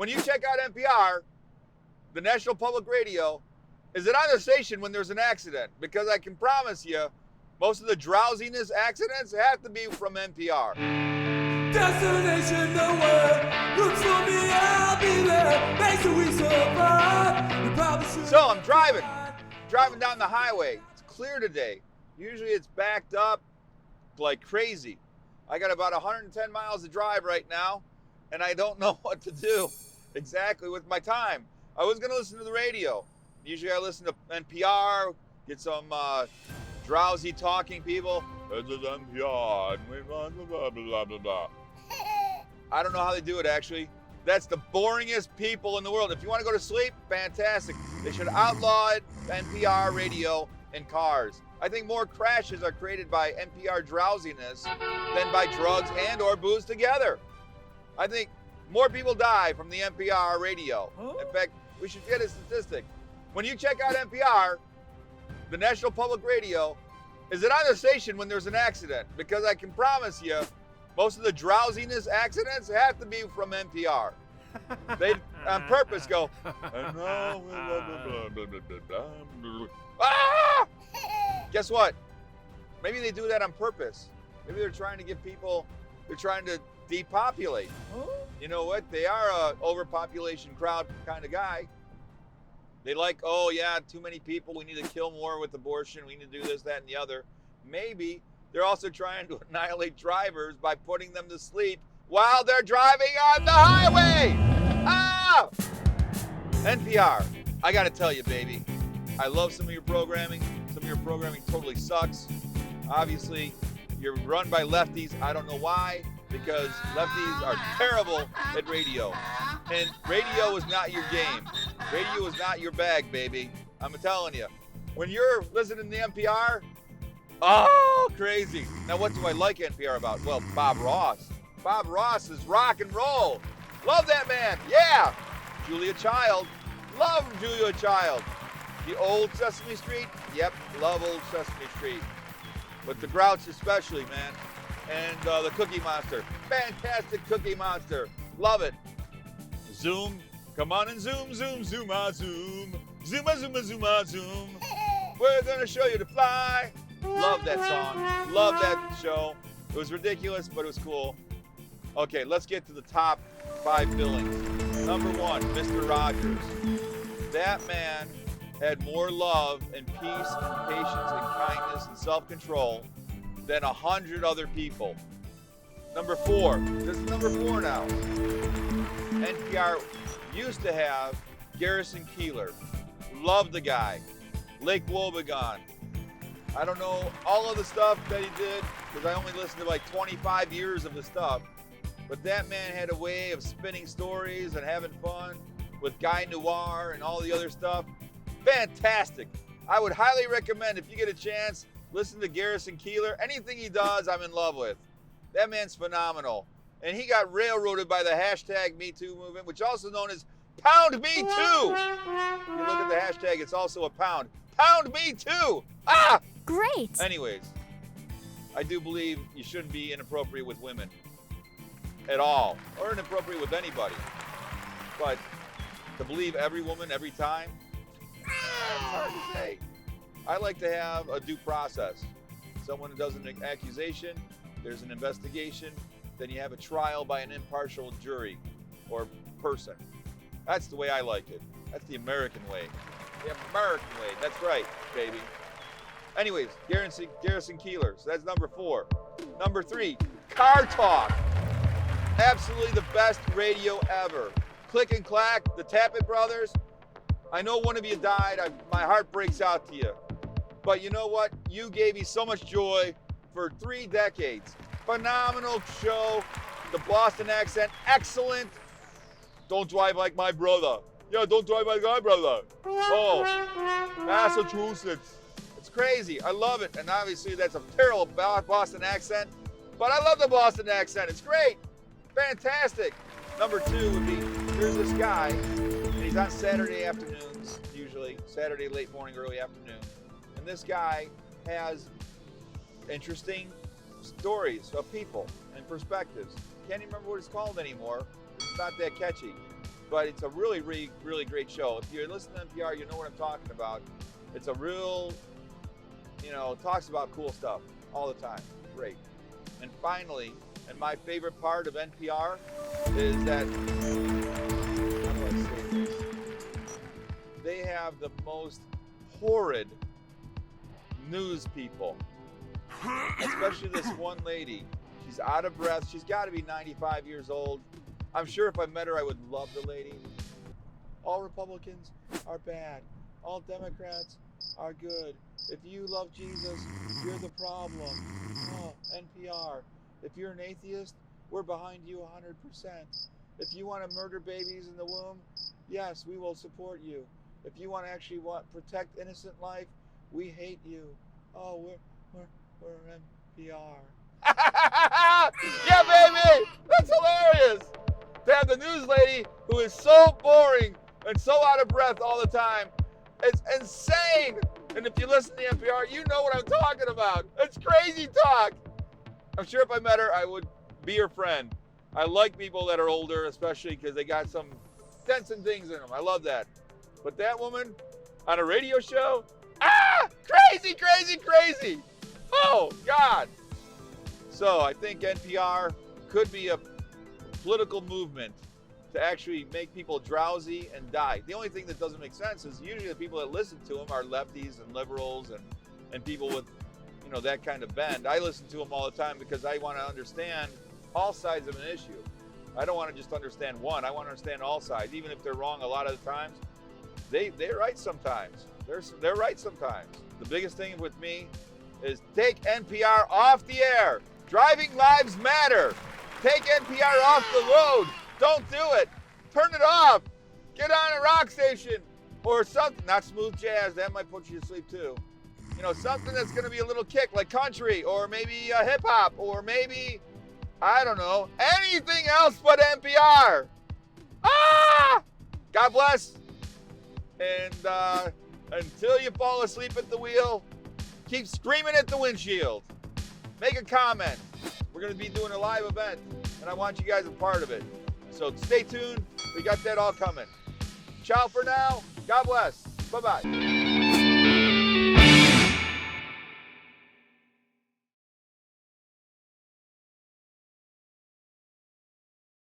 When you check out NPR, the National Public Radio, is it on the station when there's an accident? Because I can promise you, most of the drowsiness accidents have to be from NPR. Destination nowhere. Look for me, I'll be there. Make sure we survive. We probably should. So I'm driving down the highway. It's clear today. Usually it's backed up like crazy. I got about 110 miles to drive right now, and I don't know what to do exactly with my time. I was gonna listen to the radio. Usually I listen to NPR, get some drowsy talking people. This is NPR, and we blah, blah, blah, blah, blah. I don't know how they do it, actually. That's the boringest people in the world. If you want to go to sleep, fantastic. They should outlaw it, NPR radio in cars. I think more crashes are created by NPR drowsiness than by drugs and or booze together. I think more people die from the NPR radio. In fact, we should get a statistic. When you check out NPR, the National Public Radio, is it on the station when there's an accident? Because I can promise you, most of the drowsiness accidents have to be from NPR. They on purpose go, ah! Guess what? Maybe they do that on purpose. Maybe they're trying to get people, they're trying to depopulate. You know what? They are a overpopulation crowd kind of guy. They like, oh yeah, too many people. We need to kill more with abortion. We need to do this, that, and the other. Maybe they're also trying to annihilate drivers by putting them to sleep while they're driving on the highway. Ah! NPR, I gotta tell you, baby, I love some of your programming. Some of your programming totally sucks. Obviously, you're run by lefties. I don't know why, because lefties are terrible at radio. And radio is not your game. Radio is not your bag, baby. I'm telling you. When you're listening to the NPR, oh, crazy. Now, what do I like NPR about? Well, Bob Ross. Bob Ross is rock and roll. Love that man. Yeah. Julia Child. Love Julia Child. The old Sesame Street. Yep, love old Sesame Street. But the Grouch especially, man. And the Cookie Monster. Fantastic Cookie Monster. Love it. Zoom. Come on and zoom, zoom, zoom-a, zoom. Zoom-a, zoom-a, zoom-a, zoom. We're going to show you to fly. Love that song. Love that show. It was ridiculous, but it was cool. Okay, let's get to the top 5 billings. Number 1, Mr. Rogers. That man had more love and peace and patience and kindness and self-control than 100 other people. Number 4. This is number 4 now. NPR used to have Garrison Keillor. Loved the guy. Lake Wobegon. I don't know all of the stuff that he did because I only listened to like 25 years of the stuff. But that man had a way of spinning stories and having fun with Guy Noir and all the other stuff. Fantastic. I would highly recommend, if you get a chance, listen to Garrison Keillor. Anything he does, I'm in love with. That man's phenomenal. And he got railroaded by the hashtag #MeToo movement, which is also known as Pound Me Too. If you look at the hashtag, it's also a pound. Pound Me Too. Ah! Great. Anyways, I do believe you shouldn't be inappropriate with women at all, or inappropriate with anybody. But to believe every woman every time, it's hard to say. I like to have a due process. Someone does an accusation, there's an investigation, then you have a trial by an impartial jury or person. That's the way I like it. That's the American way. The American way. That's right, baby. Anyways, Garrison Keillor. So that's number 4. Number 3, Car Talk. Absolutely the best radio ever. Click and Clack, the Tappet Brothers. I know one of you died. My heart breaks out to you. But you know what? You gave me so much joy for 3 decades. Phenomenal show. The Boston accent, excellent. Don't drive like my brother. Yeah, don't drive like my brother. Oh, Massachusetts. It's crazy. I love it. And obviously that's a terrible Boston accent. But I love the Boston accent. It's great. Fantastic. Number 2 would be, here's this guy. And he's on Saturday afternoons, usually. Saturday late morning, early afternoon. And this guy has interesting stories of people and perspectives. Can't even remember what it's called anymore. It's not that catchy. but it's a really, really, really great show. If you're listening to NPR, you know what I'm talking about. It's a real, talks about cool stuff all the time. Great. And finally, and my favorite part of NPR is that, how do I say this? They have the most horrid news people, especially this one lady. She's out of breath. She's got to be 95 years old. I'm sure if I met her, I would love the lady. All Republicans are bad. All Democrats are good. If you love Jesus, you're the problem. Oh, NPR. If you're an atheist, we're behind you 100%. If you want to murder babies in the womb, yes, we will support you. If you want to actually protect innocent life, we hate you. Oh, we're NPR. Yeah, baby! That's hilarious! To have the news lady who is so boring and so out of breath all the time. It's insane! And if you listen to NPR, you know what I'm talking about. It's crazy talk. I'm sure if I met her, I would be her friend. I like people that are older, especially because they got some sense and things in them. I love that. But that woman on a radio show, crazy, crazy, crazy. Oh, God. So I think NPR could be a political movement to actually make people drowsy and die. The only thing that doesn't make sense is usually the people that listen to them are lefties and liberals and people with, that kind of bend. I listen to them all the time because I want to understand all sides of an issue. I don't want to just understand one. I want to understand all sides, even if they're wrong a lot of the times. They're right sometimes. They're right sometimes. The biggest thing with me is take NPR off the air. Driving lives matter. Take NPR off the road. Don't do it. Turn it off. Get on a rock station or something. Not smooth jazz. That might put you to sleep too. Something that's going to be a little kick, like country or maybe hip hop or maybe, I don't know, anything else but NPR. God bless. And until you fall asleep at the wheel, keep screaming at the windshield. Make a comment. We're going to be doing a live event, and I want you guys a part of it. So stay tuned. We got that all coming. Ciao for now. God bless. Bye-bye.